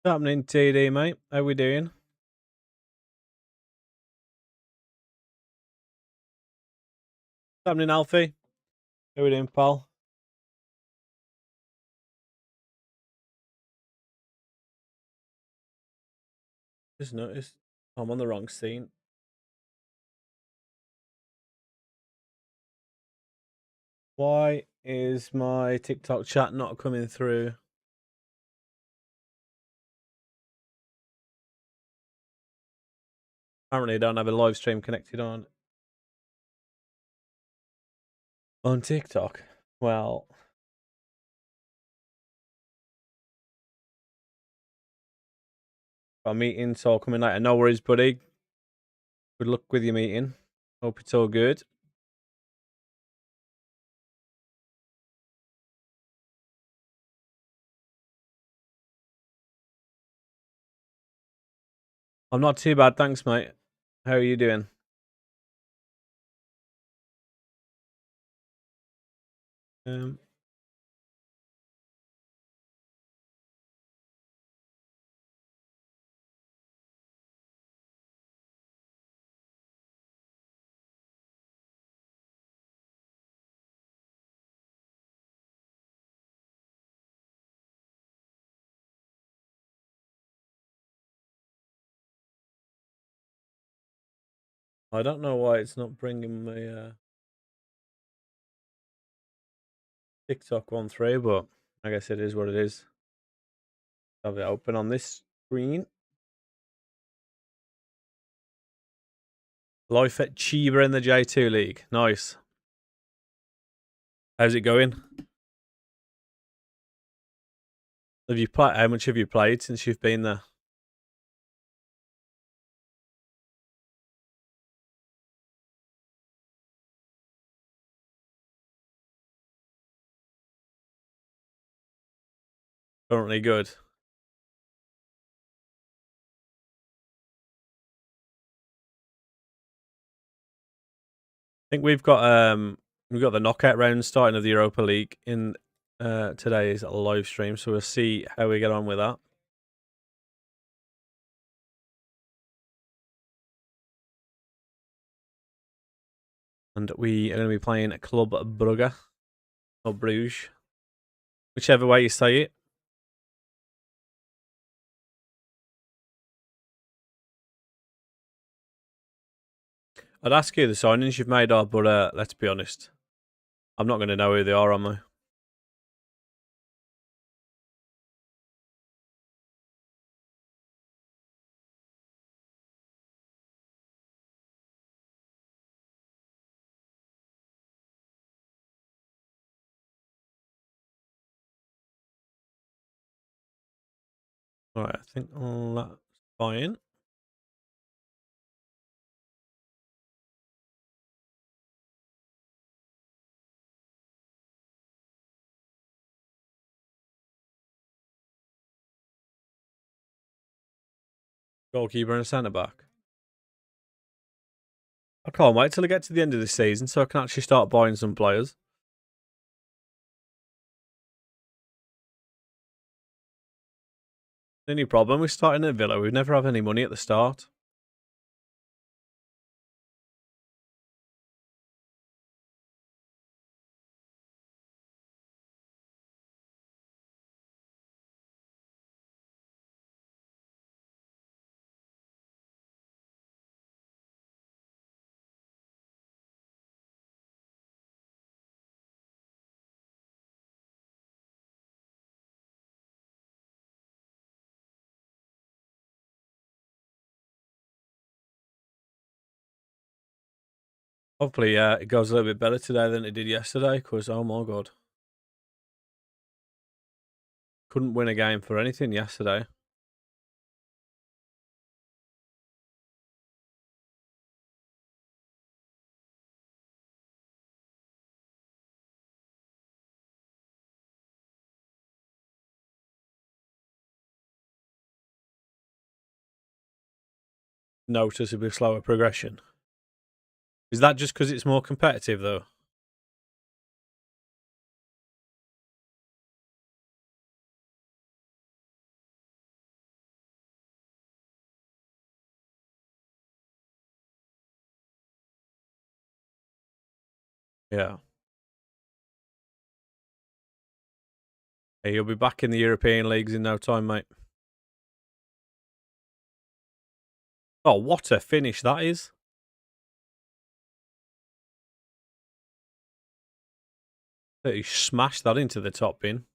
What's happening, TD, mate? How we doing? What's happening, Alfie? How we doing, pal? Just noticed I'm on the wrong scene. Why is my TikTok chat not coming through? Apparently, I don't have a live stream connected on TikTok. Well, got meetings all coming later. No worries, buddy. Good luck with your meeting. Hope it's all good. I'm not too bad, thanks, mate. How are you doing? Um, I don't know why it's not bringing my TikTok one through, but I guess it is what it is. Have it open on this screen. Life at Chiba in the J2 League. Nice. How's it going? Have you played? How much have you played since you've been there? Currently good. I think we've got the knockout round starting of the Europa League in today's live stream, so we'll see how we get on with that. And we are going to be playing Club Brugge or Bruges, whichever way you say it. I'd ask you the signings you've made are, but let's be honest, I'm not going to know who they are, am I? Alright, I think that's fine. Goalkeeper and centre back. I can't wait till I get to the end of the season so I can actually start buying some players. The only problem with starting at Villa, we never have any money at the start. Hopefully, it goes a little bit better today than it did yesterday. Because oh my god, couldn't win a game for anything yesterday. Noticeably slower progression. Is that just because it's more competitive though? Yeah. Hey, you'll be back in the European leagues in no time, mate. Oh, what a finish that is! He smashed that into the top bin.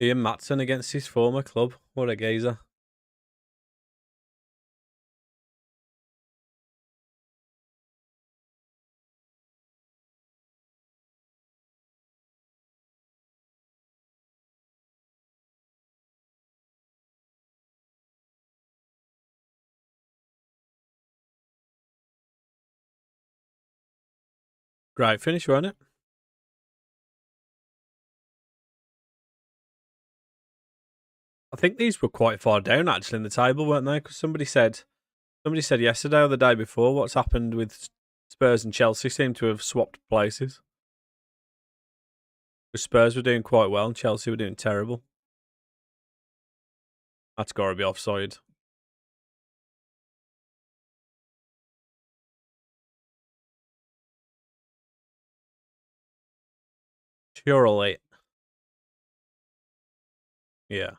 Ian Matson against his former club. What a geezer. Great finish, wasn't it? I think these were quite far down actually in the table, weren't they? Because somebody said yesterday or the day before what's happened with Spurs and Chelsea seem to have swapped places. Because Spurs were doing quite well and Chelsea were doing terrible. That's got to be offside. Surely. Yeah.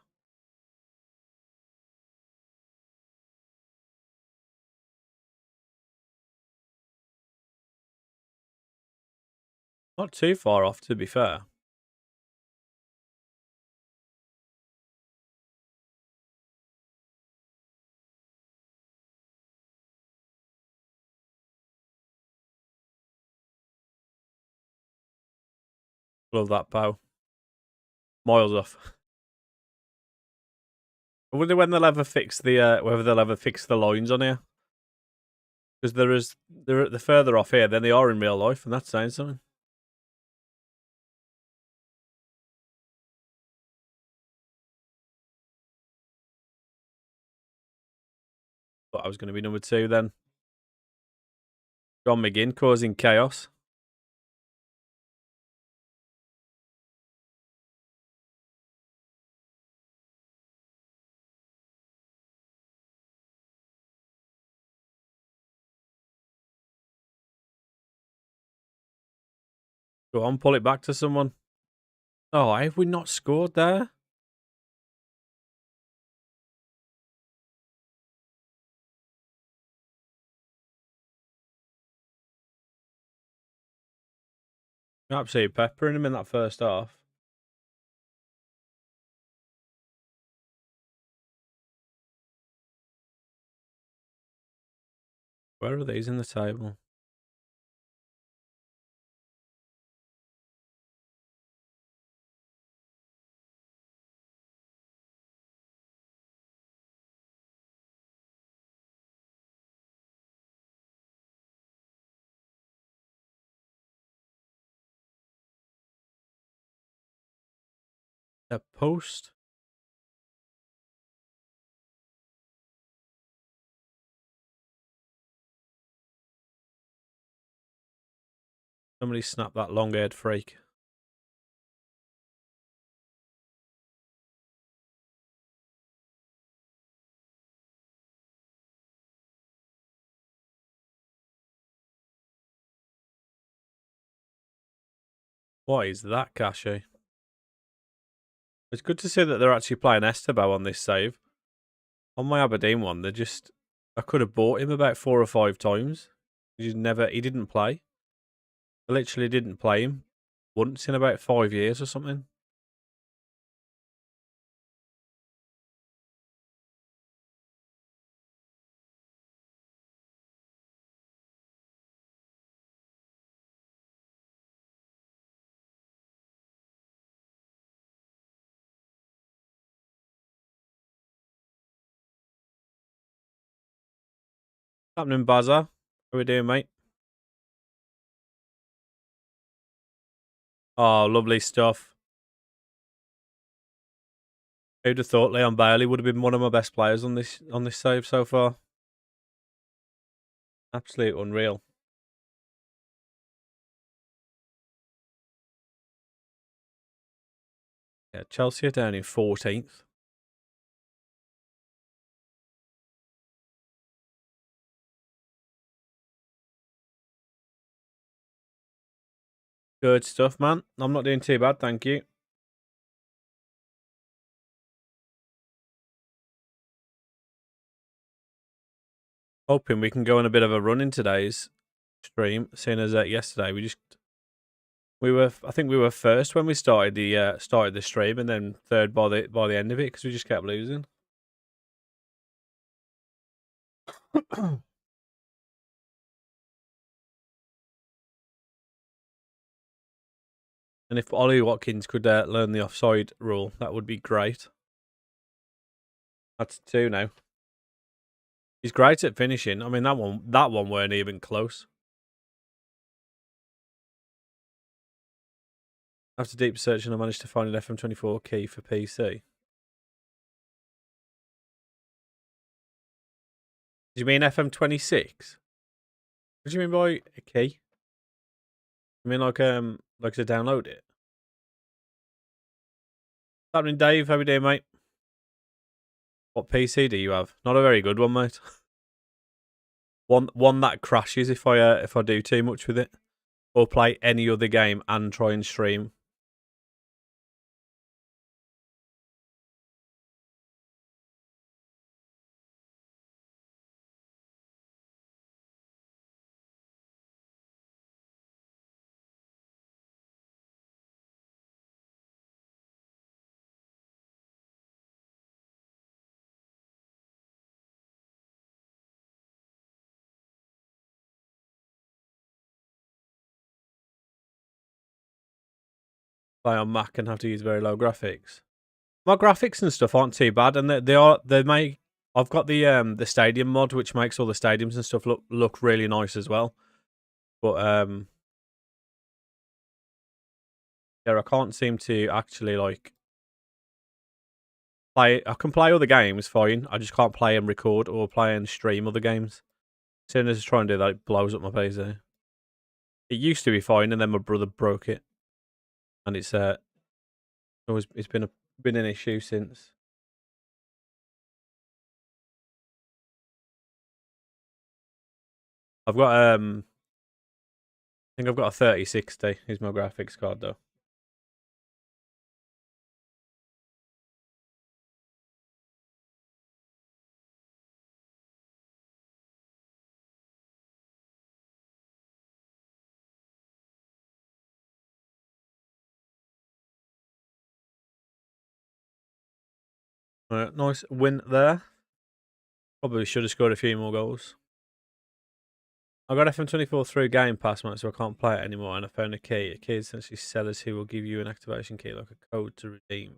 Not too far off, to be fair. Love that bow. Miles off. I wonder when they'll ever fix the whether they'll ever fix the lines on here. Because they're further off here than they are in real life, and that's saying something. But I was going to be number 2 then. John McGinn causing chaos. Go on, pull it back to someone. Oh, have we not scored there? Absolutely peppering him in that first half. Where are these in the table? A post? Somebody snapped that long-haired freak. What is that, Cache? It's good to see that they're actually playing Esteban on this save. On my Aberdeen one, I could have bought him about 4 or 5 times. He didn't play. I literally didn't play him once in about 5 years or something. Happening, Bazza? How we doing, mate? Oh, lovely stuff. Who'd have thought Leon Bailey would have been one of my best players on this save so far? Absolute unreal. Yeah, Chelsea are down in 14th. Good stuff, man. I'm not doing too bad, thank you. Hoping we can go on a bit of a run in today's stream, seeing as yesterday I think we were first when we started the stream, and then third by the end of it because we just kept losing. And if Ollie Watkins could learn the offside rule, that would be great. That's 2 now. He's great at finishing. I mean, that one weren't even close. After deep searching, I managed to find an FM24 key for PC. Do you mean FM26? What do you mean by a key? You mean like to download it? What's happening, Dave? How we doing, mate? What PC do you have? Not a very good one, mate. one that crashes if I do too much with it, or play any other game and try and stream. Play on Mac and have to use very low graphics. My graphics and stuff aren't too bad, and they make. I've got the stadium mod, which makes all the stadiums and stuff look really nice as well. But yeah, I can't seem to actually like play. I can play other games fine. I just can't play and record or play and stream other games. As soon as I try and do that, it blows up my PC. It used to be fine, and then my brother broke it, and it's been an issue since. I've got I think I've got a 3060 is my graphics card though. Nice win there. Probably should have scored a few more goals. I got FM24 through Game Pass, mate, so I can't play it anymore. And I found a key. A key is essentially sellers who will give you an activation key, like a code to redeem.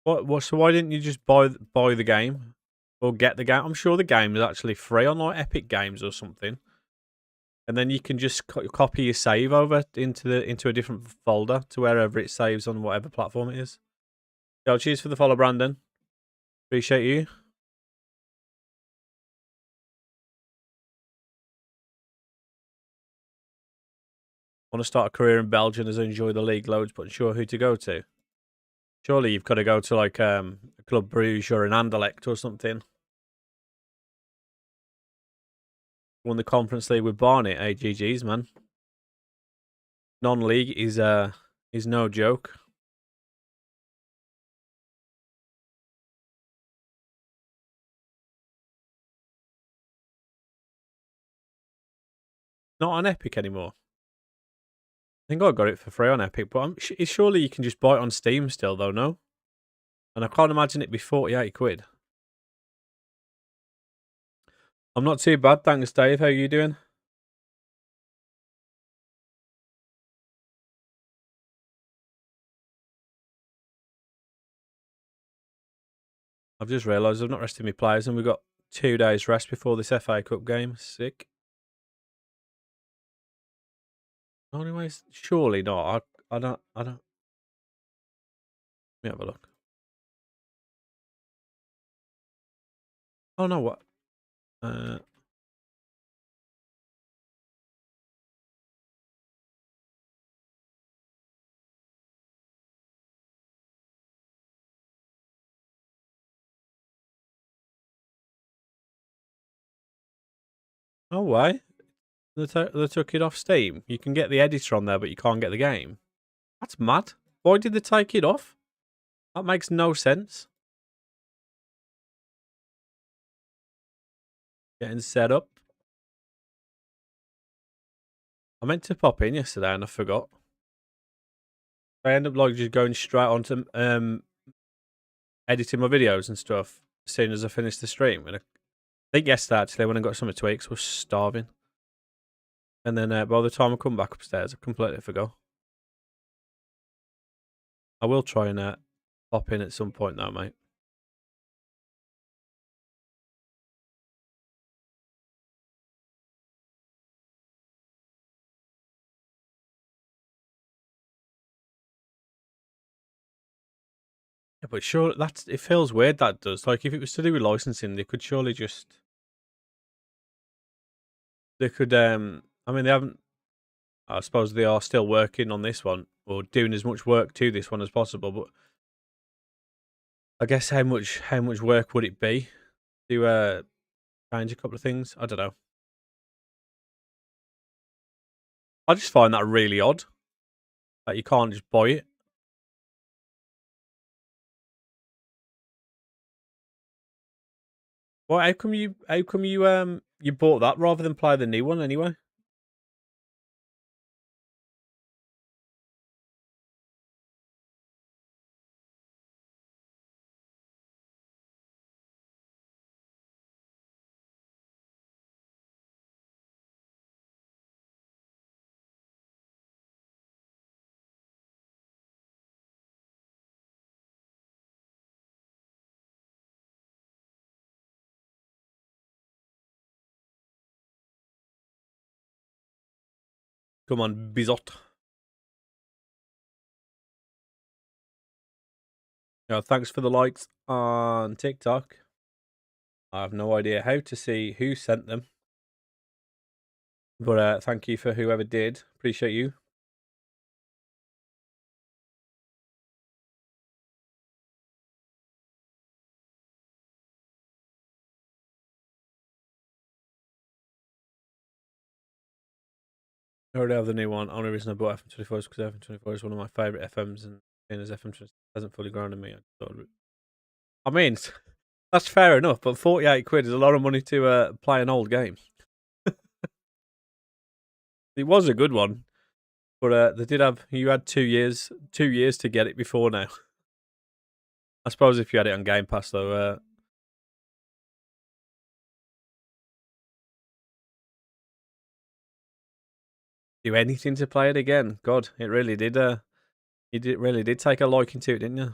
What? So why didn't you just buy the game or get the game? I'm sure the game is actually free on like Epic Games or something. And then you can just copy your save over into a different folder to wherever it saves on whatever platform it is. Yo, cheers for the follow, Brandon. Appreciate you. Want to start a career in Belgium as I enjoy the league loads, but unsure who to go to. Surely you've got to go to like a Club Brugge or an Anderlecht or something. Won the Conference League with Barnet. AGGs, man. Non-league is no joke. Not on Epic anymore. I think I got it for free on Epic, but surely you can just buy it on Steam still, though, no? And I can't imagine it'd be 48 quid. I'm not too bad, thanks, Dave. How are you doing? I've just realised I've not rested my players, and we've got 2 days rest before this FA Cup game. Sick. Anyways, surely not. I don't. Let me have a look. Oh no, what? No way. They took it off Steam. You can get the editor on there, but you can't get the game. That's mad. Why did they take it off? That makes no sense. Getting set up. I meant to pop in yesterday and I forgot. I end up like just going straight onto editing my videos and stuff as soon as I finished the stream. And I think yesterday actually when I got some tweaks, I was starving. And then by the time I come back upstairs, I completely forgot. I will try and pop in at some point though, mate. Yeah, but sure, it feels weird that does. Like if it was to do with licensing, they could surely just I mean they haven't. I suppose they are still working on this one or doing as much work to this one as possible. But I guess how much work would it be to change a couple of things? I don't know. I just find that really odd that you can't just buy it. Well, how come you you bought that rather than play the new one anyway? Come on, Bizot. Yeah, thanks for the likes on TikTok. I have no idea how to see who sent them. But thank you for whoever did. Appreciate you. I already have the new one. Only reason I bought FM24 is because FM24 is one of my favourite FMs, and as FM26 hasn't fully grown on me. I mean, that's fair enough, but 48 quid is a lot of money to play an old game. It was a good one, but they did have. You had 2 years to get it before now. I suppose if you had it on Game Pass, though. Do anything to play it again. God, it really did. You really did take a liking to it, didn't you?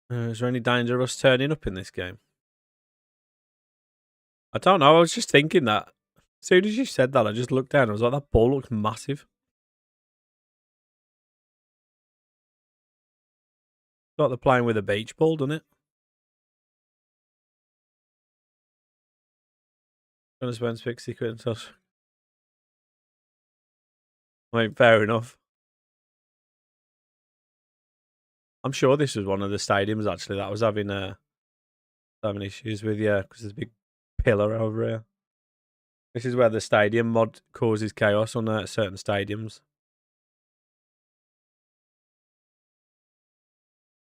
Is there any danger of us turning up in this game? I don't know. I was just thinking that. As soon as you said that, I just looked down. I was like, that ball looks massive. Like they're playing with a beach ball, doesn't it? Gonna spend 60 quid and stuff. I mean, fair enough. I'm sure this was one of the stadiums actually that was having issues with, yeah, because there's a big pillar over here. This is where the stadium mod causes chaos on certain stadiums.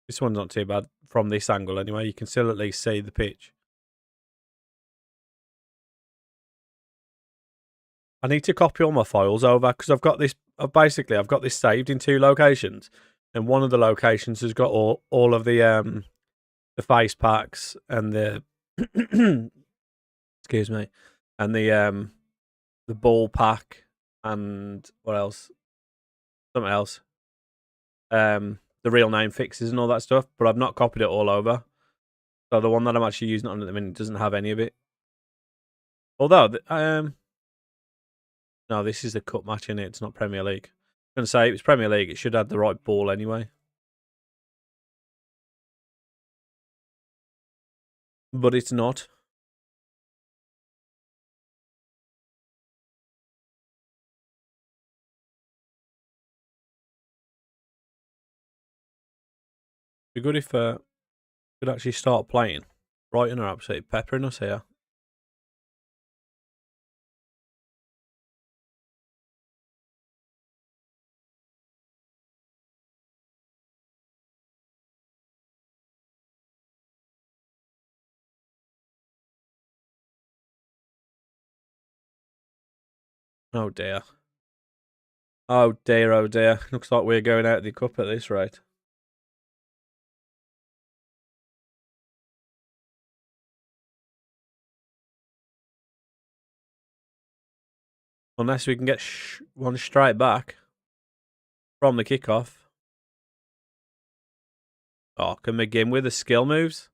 This one's not too bad from this angle anyway. You can still at least see the pitch. I need to copy all my files over because I've got this. I've got this saved in 2 locations, and one of the locations has got all of the face packs and the excuse me, and the ball pack and what else? Something else. The real name fixes and all that stuff, but I've not copied it all over. So the one that I'm actually using on at the minute doesn't have any of it. Although, no, this is the cup match in it. It's not Premier League. I'm going to say if it's Premier League, it should have the right ball anyway. But it's not. It'd be good if could actually start playing. Brighton are absolutely peppering us here. Oh dear. Oh dear, oh dear. Looks like we're going out of the cup at this rate. Unless we can get one straight back from the kickoff. Oh, can McGinn with the skill moves?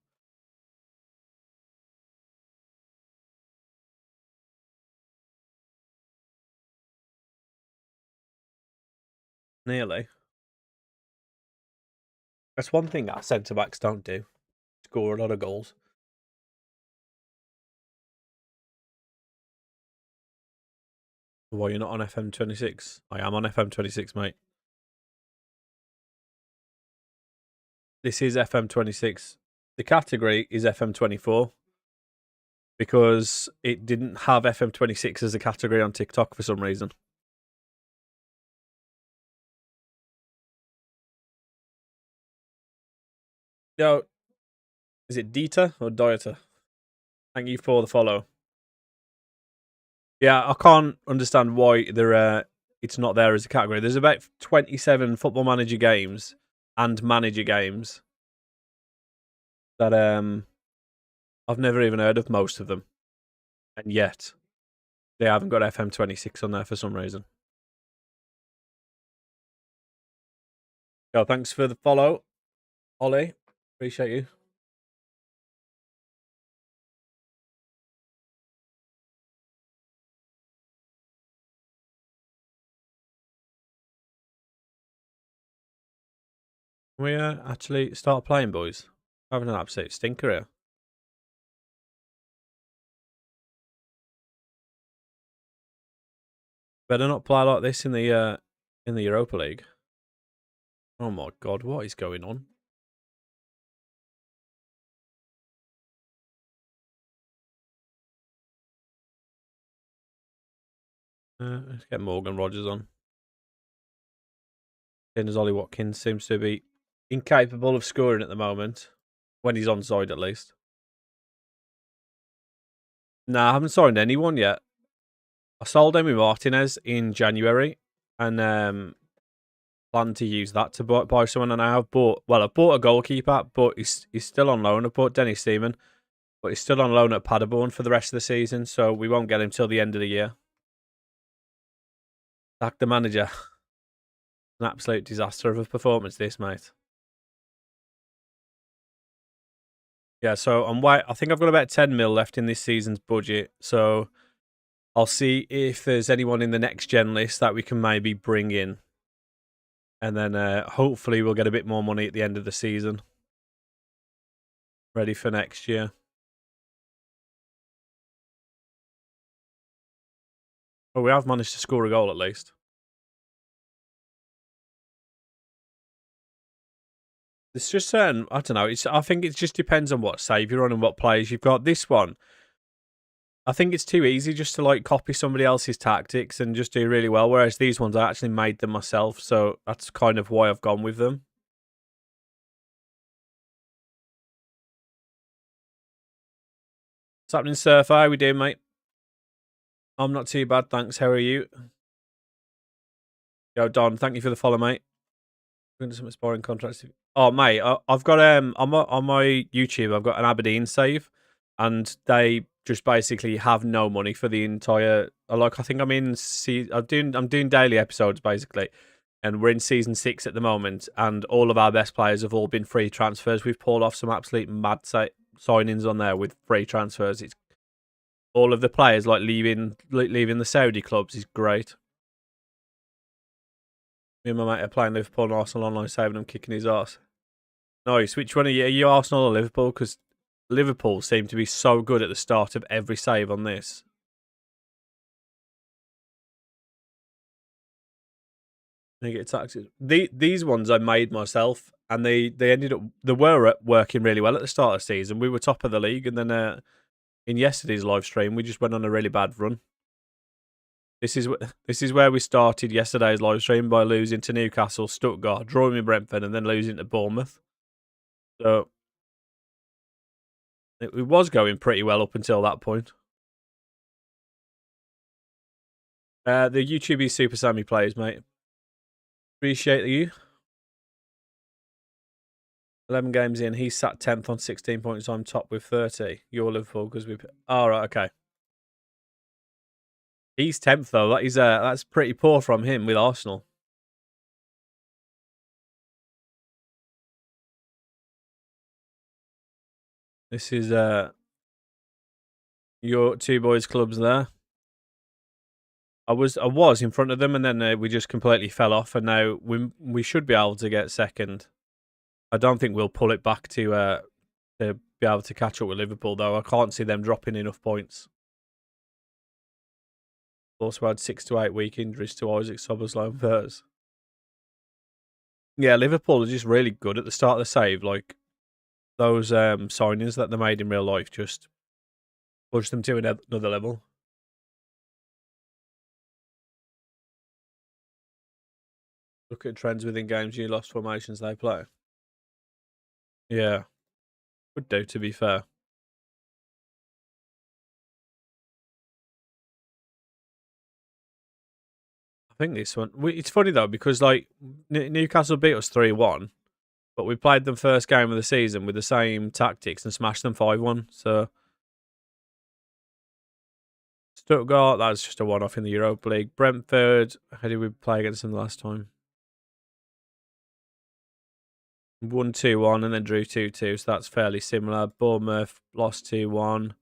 Nearly. That's one thing our centre backs don't do. Score a lot of goals. Why you're not on FM26? I am on FM26, mate. This is FM26. The category is FM24 because it didn't have FM26 as a category on TikTok for some reason. Yo, is it Dieter or Dieter? Thank you for the follow. Yeah, I can't understand why it's not there as a category. There's about 27 Football Manager games and manager games that I've never even heard of most of them. And yet they haven't got FM26 on there for some reason. Yo, thanks for the follow, Ollie. Appreciate you. Can we actually start playing, boys? We're having an absolute stinker here. Better not play like this in the Europa League. Oh my god, what is going on? Let's get Morgan Rogers on. Then as Ollie Watkins seems to be incapable of scoring at the moment. When he's onside, at least. Nah, I haven't signed anyone yet. I sold Emi Martinez in January and plan to use that to buy someone. And I've bought a goalkeeper, but he's still on loan. I bought Dennis Seaman, but he's still on loan at Paderborn for the rest of the season, so we won't get him till the end of the year. Sack the manager. An absolute disaster of a performance, this, mate. Yeah, so I think I've got about 10 mil left in this season's budget, so I'll see if there's anyone in the next gen list that we can maybe bring in. And then hopefully we'll get a bit more money at the end of the season. Ready for next year. Well, we have managed to score a goal at least. It's just certain, I don't know, I think it just depends on what save you're on and what players you've got. This one, I think it's too easy just to like copy somebody else's tactics and just do really well, whereas these ones I actually made them myself, so that's kind of why I've gone with them. What's happening, Surf? How we doing, mate? I'm not too bad, thanks. How are you? Yo, Don, thank you for the follow, mate. Going to some aspiring contracts. Oh, mate, I've got on my YouTube, I've got an Aberdeen save, and they just basically have no money for the entire. Like I think I'm doing daily episodes basically, and we're in season 6 at the moment, and all of our best players have all been free transfers. We've pulled off some absolute mad signings on there with free transfers. It's all of the players like leaving the Saudi clubs is great. Me and my mate are playing Liverpool and Arsenal online, saving them kicking his ass. Nice. Which one are you? Are you Arsenal or Liverpool? Because Liverpool seem to be so good at the start of every save on this. They get taxes. These ones I made myself, and they were working really well at the start of the season. We were top of the league, and then in yesterday's live stream, we just went on a really bad run. This is where we started yesterday's live stream by losing to Newcastle, Stuttgart, drawing with Brentford, and then losing to Bournemouth. So it was going pretty well up until that point. The YouTube Super Sammy plays, mate. Appreciate you. 11 games in, he's sat 10th on 16 points. I'm top with 30. You're Liverpool because we. Oh, right, okay. He's 10th though. That's pretty poor from him with Arsenal. This is your two boys' clubs there. I was in front of them, and then we just completely fell off, and now we should be able to get second. I don't think we'll pull it back to be able to catch up with Liverpool, though. I can't see them dropping enough points. Also had 6 to 8 week injuries to Isaac Szoboszlai and Verts. Yeah, Liverpool are just really good at the start of the save. Like those signings that they made in real life just pushed them to another level. Look at trends within games you lost formations they play. Yeah, would do, to be fair. I think this one. It's funny though because like Newcastle beat us 3-1, but we played them first game of the season with the same tactics and smashed them 5-1. So Stuttgart, that's just a one-off in the Europa League. Brentford, how did we play against them the last time? Won 2-1 and then drew 2-2, so that's fairly similar. Bournemouth lost 2-1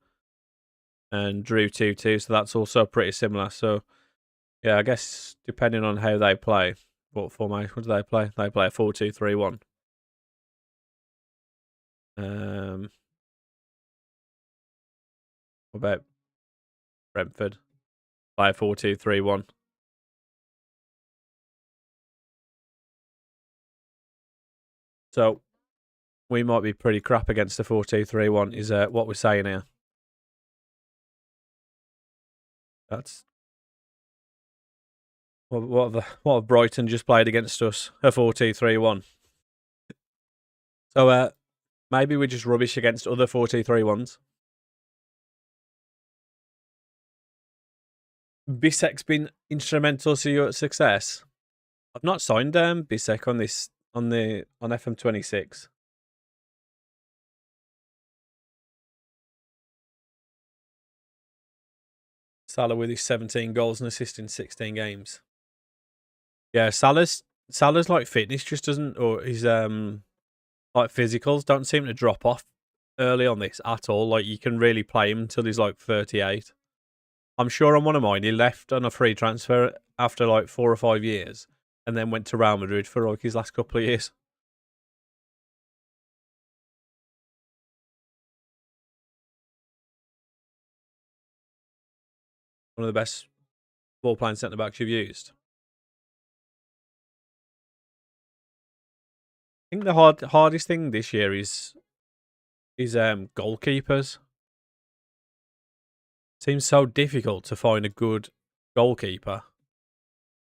and drew 2-2, so that's also pretty similar. So, yeah, I guess depending on how they play, what formation do they play? They play a 4-2-3-1. What about Brentford? Play a 4-2-3-1. So, we might be pretty crap against the 4-2-3-1, is what we're saying here. That's what have Brighton just played against us? A 4-2-3-1. So maybe we're just rubbish against other 4-2-3-1s. Bisek's been instrumental to your success. I've not signed Bisek on this on FM26. Salah with his 17 goals and assists in 16 games. Yeah, Salah's like fitness just doesn't, or his like physicals don't seem to drop off early on this at all. Like you can really play him until he's like 38. I'm sure on one of mine he left on a free transfer after like 4 or 5 years, and then went to Real Madrid for like his last couple of years. One of the best ball playing centre backs you've used. I think the hardest thing this year is goalkeepers. Seems so difficult to find a good goalkeeper.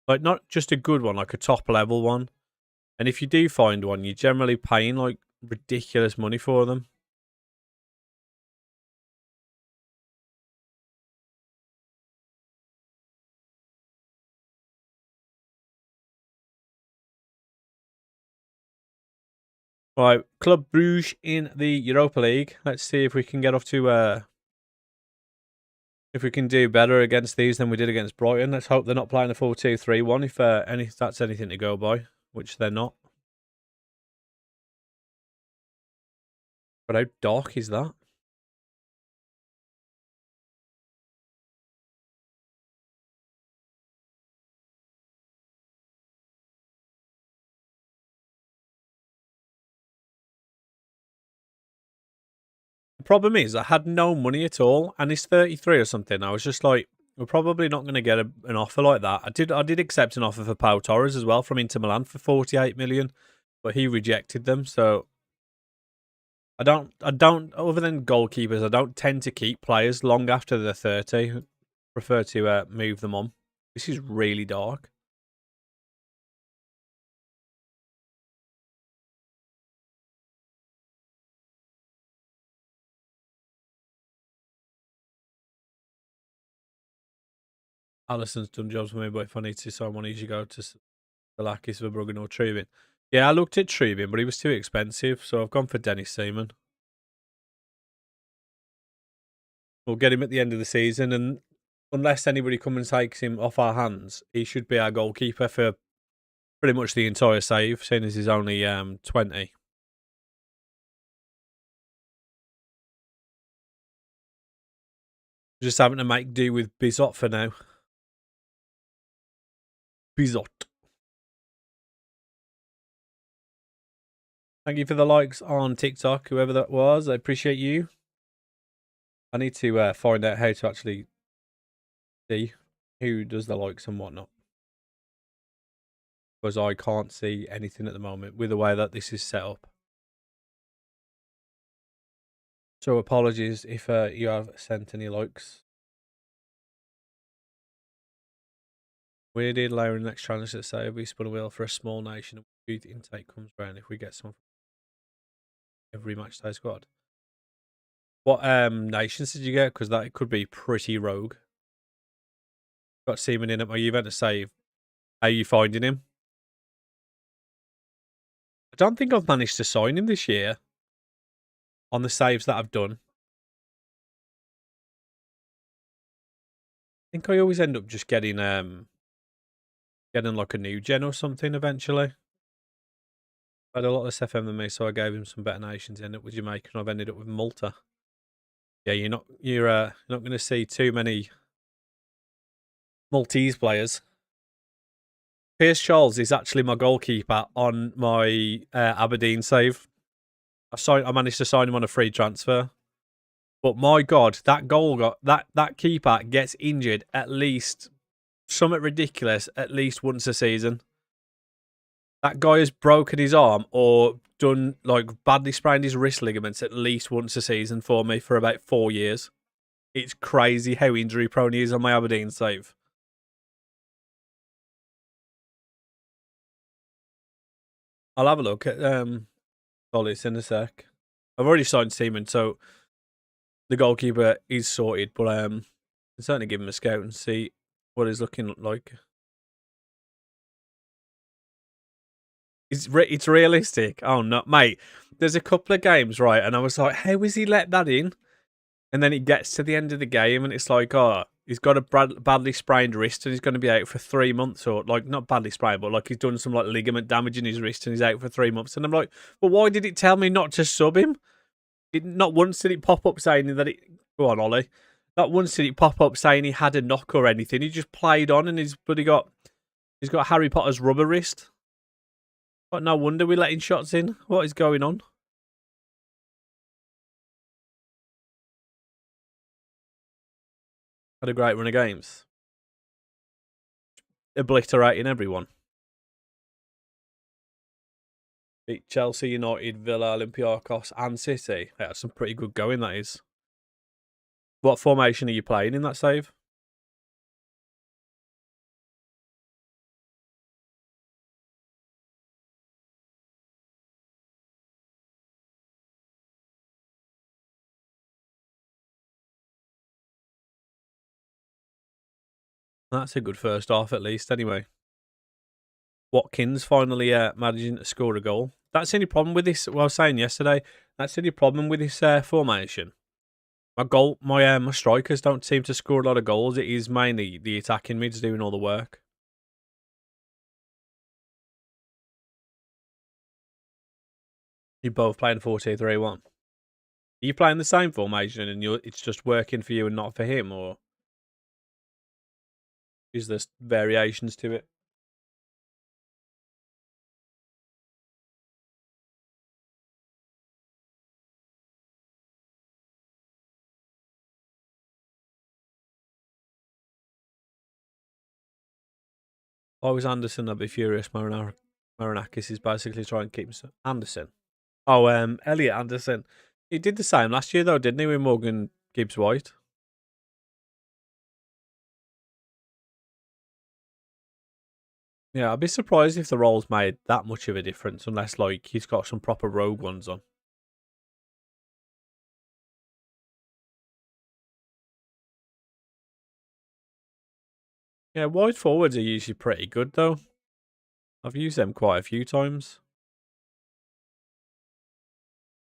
Like not just a good one, like a top level one. And if you do find one, you're generally paying like ridiculous money for them. Right, Club Brugge in the Europa League. Let's see if we can get off to If we can do better against these than we did against Brighton, let's hope they're not playing a 4-2-3-1 if that's anything to go by, which they're not. But how dark is that? The problem is, I had no money at all, and he's 33 or something. I was just like, we're probably not going to get an offer like that. I did accept an offer for Pau Torres as well from Inter Milan for 48 million, but he rejected them. So I don't. Other than goalkeepers, I don't tend to keep players long after they're 30. Prefer to move them on. This is really dark. Alisson's done jobs for me, but if I need to sign one, I usually go to Salakis for Brugge or Trubin. Yeah, I looked at Trubin, but he was too expensive, so I've gone for Dennis Seaman. We'll get him at the end of the season, and unless anybody comes and takes him off our hands, he should be our goalkeeper for pretty much the entire save, seeing as he's only 20. Just having to make do with Bizot for now. Bizot. Thank you for the likes on TikTok, whoever that was. I appreciate you. I need to find out how to actually see who does the likes and whatnot, because I can't see anything at the moment with the way that this is set up. So apologies if you have sent any likes. Weirded layering next challenge. Let's say we spun a wheel for a small nation and youth intake comes round if we get someone from every match day squad. What nations did you get? Because that could be pretty rogue. Got Seaman in at my Juventus save. How are you finding him? I don't think I've managed to sign him this year on the saves that I've done. I think I always end up just getting like a new gen or something eventually. I had a lot of FM than me, so I gave him some better nations. End up with Jamaica, and I've ended up with Malta. Yeah, you're not going to see too many Maltese players. Pierce Charles is actually my goalkeeper on my Aberdeen save. I managed to sign him on a free transfer. But my God, that keeper gets injured at least something ridiculous at least once a season. That guy has broken his arm or done like badly sprained his wrist ligaments at least once a season for me for about 4 years. It's crazy how injury prone he is on my Aberdeen save. I'll have a look at Solis in a sec. I've already signed Seaman, so the goalkeeper is sorted, but I'll certainly give him a scout and see what he's looking like. It's realistic. Oh no, mate. There's a couple of games, right? And I was like, how has he let that in? And then it gets to the end of the game and it's like, oh, he's got a badly sprained wrist and he's going to be out for 3 months, or like not badly sprained, but like he's done some like ligament damage in his wrist and he's out for 3 months. And I'm like, well, why did it tell me not to sub him? Not once did it pop up saying that it. Go on, Ollie. Not once did it pop up saying he had a knock or anything. He just played on and he's got Harry Potter's rubber wrist. But no wonder we're letting shots in. What is going on? Had a great run of games. Obliterating everyone. Beat Chelsea, United, Villa, Olympiacos and City. Yeah, that's some pretty good going, that is. What formation are you playing in that save? That's a good first half at least, anyway. Watkins finally managing to score a goal. That's the only problem with this. Well, I was saying yesterday, that's the only problem with this formation. My strikers don't seem to score a lot of goals. It is mainly the attacking mids doing all the work. You both playing 4-2-3-1. Are you playing the same formation and it's just working for you and not for him, or is there variations to it? If I was Anderson, I'd be furious. Marinakis is basically trying to keep Anderson. Oh, Elliot Anderson. He did the same last year though, didn't he, with Morgan Gibbs White? Yeah, I'd be surprised if the roles made that much of a difference, unless like he's got some proper rogue ones on. Yeah, wide forwards are usually pretty good though. I've used them quite a few times.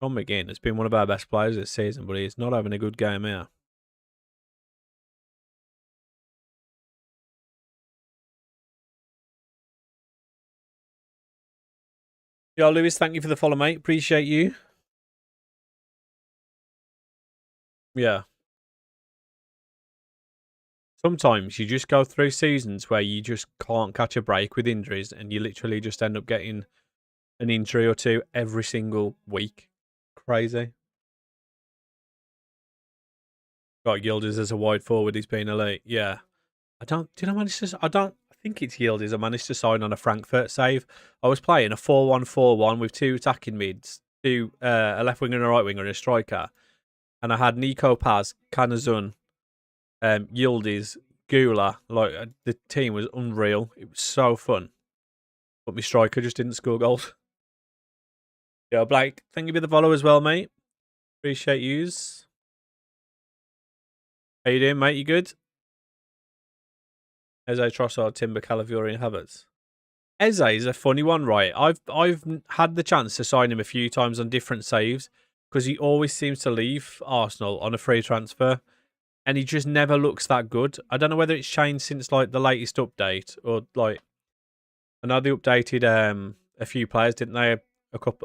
Tom McGinn has been one of our best players this season, but he's not having a good game here. Yeah, Lewis, thank you for the follow, mate. Appreciate you. Yeah. Sometimes you just go through seasons where you just can't catch a break with injuries and you literally just end up getting an injury or two every single week. Crazy. Got Yildiz as a wide forward. He's been elite. Yeah. Did I manage to, I think it's Yildiz. I managed to sign on a Frankfurt save. I was playing a 4-1-4-1 with two attacking mids, a left winger and a right winger and a striker. And I had Nico Paz, Kanazun, Yildiz, Gula. Like, the team was unreal. It was so fun. But my striker just didn't score goals. Yeah, Blake, thank you for the follow as well, mate. Appreciate yous. How you doing, mate? You good? Eze, Trossard, Timber, Calafiori, and Havertz. Eze is a funny one, right? I've had the chance to sign him a few times on different saves because he always seems to leave Arsenal on a free transfer, and he just never looks that good. I don't know whether it's changed since like the latest update or like I know they updated a few players, didn't they?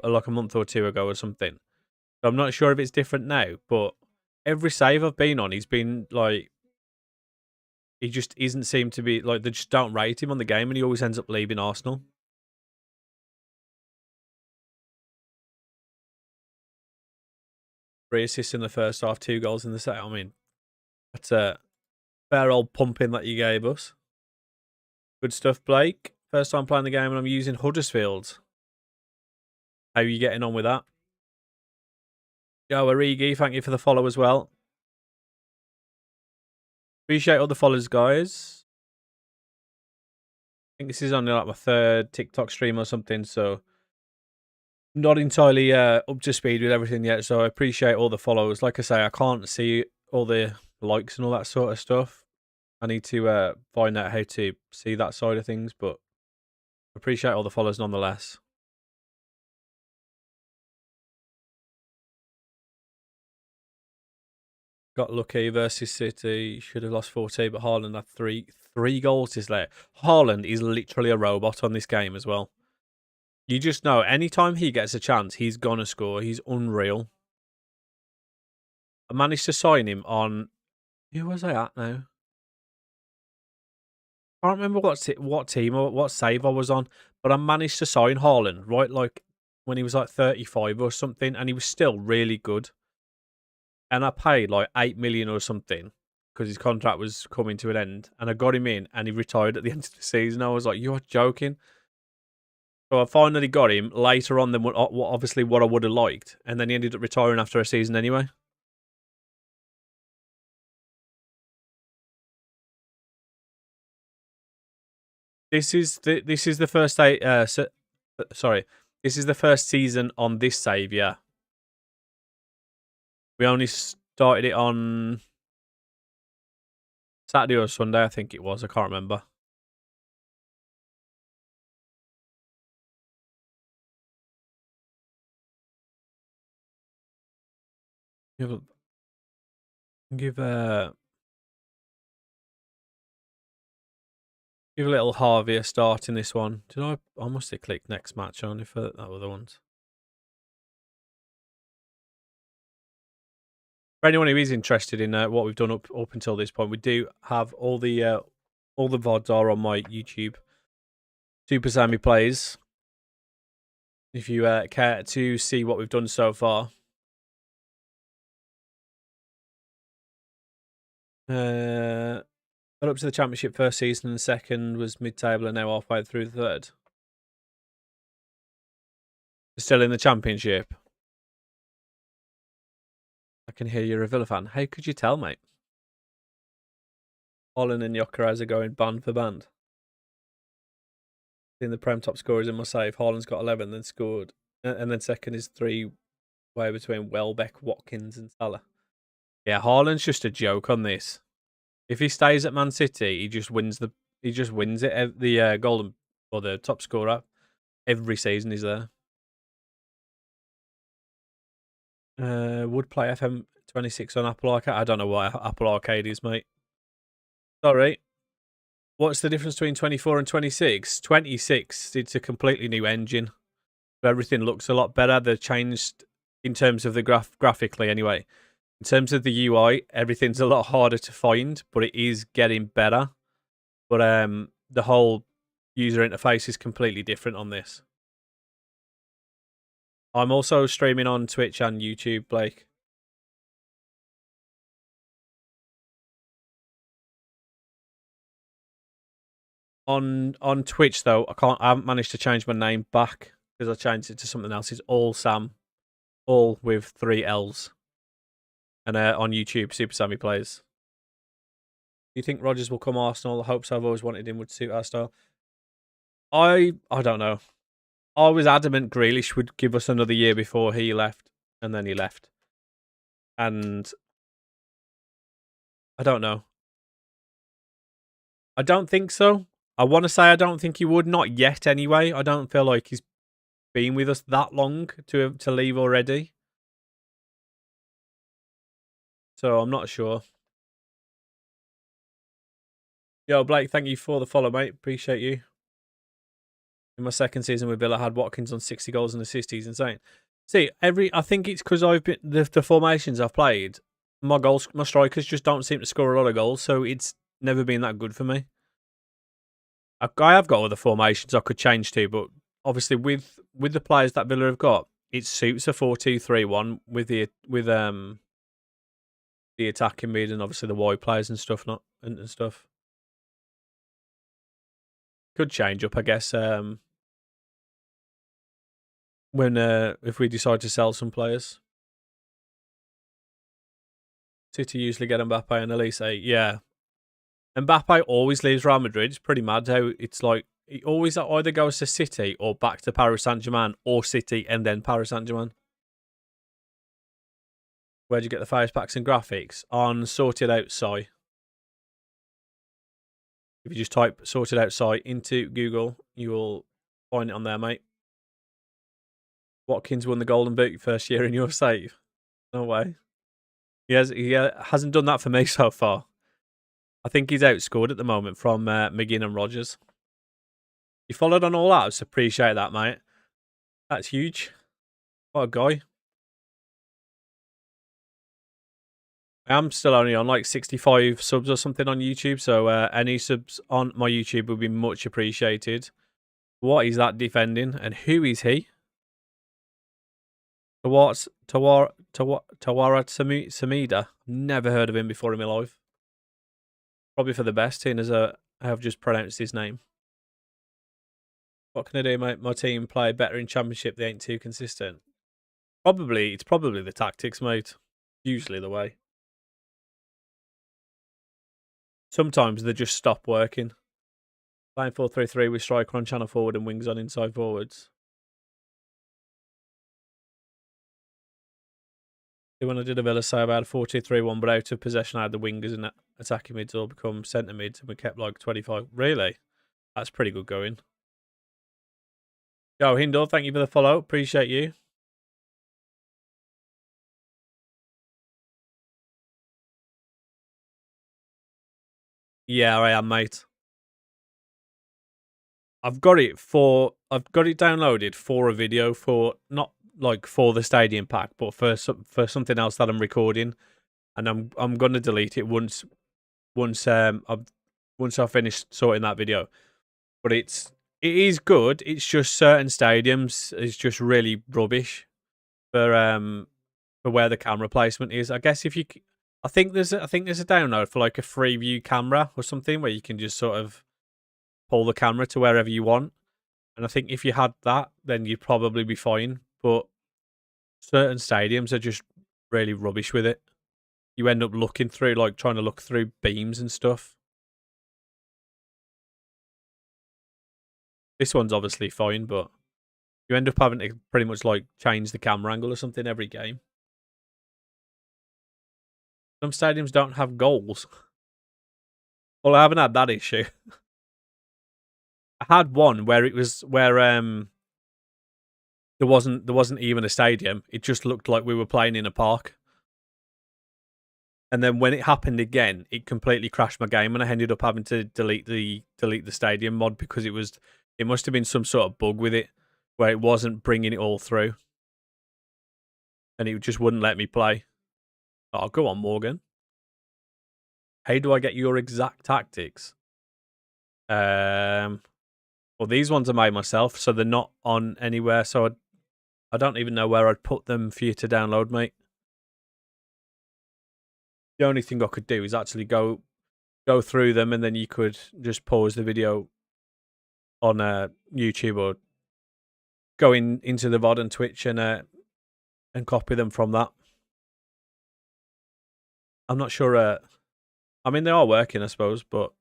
Like a month or two ago or something. So I'm not sure if it's different now, but every save I've been on, he's been like he just isn't seem to be like they just don't rate him on the game, and he always ends up leaving Arsenal. 3 assists in the first half, 2 goals in the second. I mean, that's a fair old pumping that you gave us. Good stuff, Blake. First time playing the game, and I'm using Huddersfield. How are you getting on with that? Yo, Origi, thank you for the follow as well. Appreciate all the follows, guys. I think this is only like my third TikTok stream or something, so not entirely up to speed with everything yet. So I appreciate all the follows. Like I say, I can't see all the likes and all that sort of stuff. I need to find out how to see that side of things, but appreciate all the follows nonetheless. Got lucky versus City. Should have lost 4-2, but Haaland had three goals this late. Haaland is literally a robot on this game as well. You just know anytime he gets a chance, he's gonna score. He's unreal. I managed to sign him on. Who was I at now? I can't remember what team or what save I was on, but I managed to sign Haaland right like when he was like 35 or something, and he was still really good. And I paid like 8 million or something because his contract was coming to an end, and I got him in, and he retired at the end of the season. I was like, "You're joking." So I finally got him later on than obviously what I would have liked, and then he ended up retiring after a season anyway. This is the first day. Sorry, this is the first season on this save. Yeah, we only started it on Saturday or Sunday, I think it was. I can't remember. Give a little Harvey a start in this one. Did I must have clicked next match only for that other ones. For anyone who is interested in what we've done up until this point, we do have all the VODs are on my YouTube. Super Sammy Plays. If you care to see what we've done so far. Got up to the Championship first season and second was mid-table and now halfway through the third. Still in the Championship. I can hear you're a Villa fan. How could you tell, mate? Holland and Jokeres are going band for band. In the Prem top scorers in my save, Holland's got 11, then scored. And then second is 3 way between Welbeck, Watkins and Salah. Yeah, Haaland's just a joke on this. If he stays at Man City, he just wins it. The golden or the top scorer every season he's there. Would play FM26 on Apple Arcade. I don't know what Apple Arcade is, mate. Sorry. What's the difference between 24 and 26? 26, it's a completely new engine. Everything looks a lot better. They've changed in terms of the graphically anyway. In terms of the UI, everything's a lot harder to find, but it is getting better. But the whole user interface is completely different on this. I'm also streaming on Twitch and YouTube, Blake. On Twitch though, I haven't managed to change my name back because I changed it to something else. It's all Sam, all with 3 L's. And on YouTube, Super Sammy Plays. Do you think Rodgers will come Arsenal? The hopes I've always wanted him would suit our style. I don't know. I was adamant Grealish would give us another year before he left, and then he left. And I don't know. I don't think so. I want to say I don't think he would. Not yet, anyway. I don't feel like he's been with us that long to leave already. So I'm not sure. Yo, Blake, thank you for the follow, mate. Appreciate you. In my second season with Villa, I had Watkins on 60 goals and assists. He's insane. See, I think it's because I've been the formations I've played. My strikers just don't seem to score a lot of goals, so it's never been that good for me. I have got other formations I could change to, but obviously with the players that Villa have got, it suits a 4-2-3-1 with the attacking mid and obviously the wide players and stuff, and stuff. Could change up, I guess. When if we decide to sell some players. City usually get Mbappe and Elise. Yeah. Mbappe always leaves Real Madrid. It's pretty mad how it's like he always either goes to City or back to Paris Saint-Germain or City and then Paris Saint-Germain. Where'd you get the fires packs and graphics? On Sorted Out Sci. If you just type Sorted Out Sci into Google, you will find it on there, mate. Watkins won the Golden Boot first year in your save. No way. He hasn't done that for me so far. I think he's outscored at the moment from McGinn and Rodgers. You followed on all that? I just appreciate that, mate. That's huge. What a guy. I am still only on like 65 subs or something on YouTube, so any subs on my YouTube would be much appreciated. What is that defending? And who is he? Tawara Samida. Never heard of him before in my life. Probably for the best, seeing as I have just pronounced his name. What can I do, mate? My team play better in Championship. They ain't too consistent. It's probably the tactics, mate. Usually the way. Sometimes they just stop working. Playing 4-3-3 with striker on channel forward and wings on inside forwards. When I did a Villa save, I had 4-2-3-1, but out of possession, I had the wingers and attacking mids all become centre mids, and we kept like 25. Really? That's pretty good going. Yo, Hindor, thank you for the follow. Appreciate you. Yeah, I am, mate. I've got it downloaded for a video for not like for the stadium pack, but for something else that I'm recording, and I'm gonna delete it once I've finished sorting that video. But it is good. It's just certain stadiums is just really rubbish for where the camera placement is. I guess I think there's a download for like a free view camera or something where you can just sort of pull the camera to wherever you want. And I think if you had that, then you'd probably be fine. But certain stadiums are just really rubbish with it. You end up looking through, like trying to look through beams and stuff. This one's obviously fine, but you end up having to pretty much like change the camera angle or something every game. Some stadiums don't have goals. Well, I haven't had that issue. I had one where there wasn't even a stadium. It just looked like we were playing in a park. And then when it happened again, it completely crashed my game, and I ended up having to delete the stadium mod because it must have been some sort of bug with it where it wasn't bringing it all through, and it just wouldn't let me play. Oh, go on, Morgan. How do I get your exact tactics? Well, these ones are made myself, so they're not on anywhere. So I don't even know where I'd put them for you to download, mate. The only thing I could do is actually go through them, and then you could just pause the video on YouTube or go into the VOD and Twitch and copy them from that. I'm not sure. I mean, they are working, I suppose, but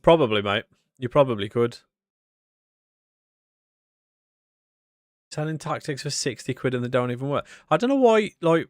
probably, mate. You probably could. Selling tactics for 60 quid and they don't even work. I don't know why, like,